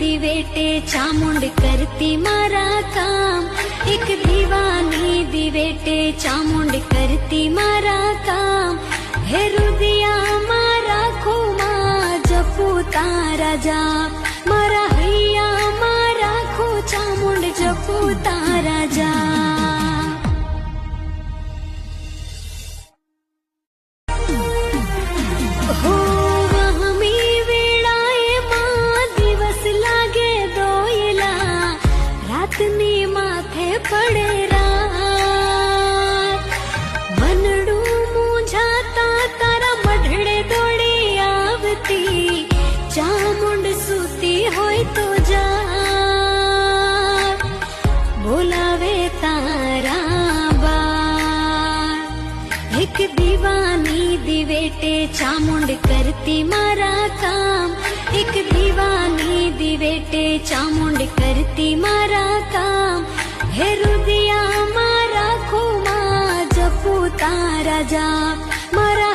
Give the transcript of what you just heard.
दिवेटे चामुंड करती मारा काम। एक दीवानी दिवेटे चामुंड करती मारा काम। हे रुदिया मारा खुमा जपू तारा जाप। मारा हैया मारा खो चामुंड जपू तारा जाप। हो वहमी वेळाए मां दिवस लागे दोयला। रातनी माथे पड़े रात। मनडू मूंझाता तारा मढड़े दौड़ी आवती। चामुंड सूती होय तो जा बोलावे तारा बार। एक दीवानी दिवेटे चामुंड करती मारा काम। एक दीवानी दिवेटे चामुंड करती मारा काम। हे रुदिया मारा खुमा जपू तारा जाप। मारा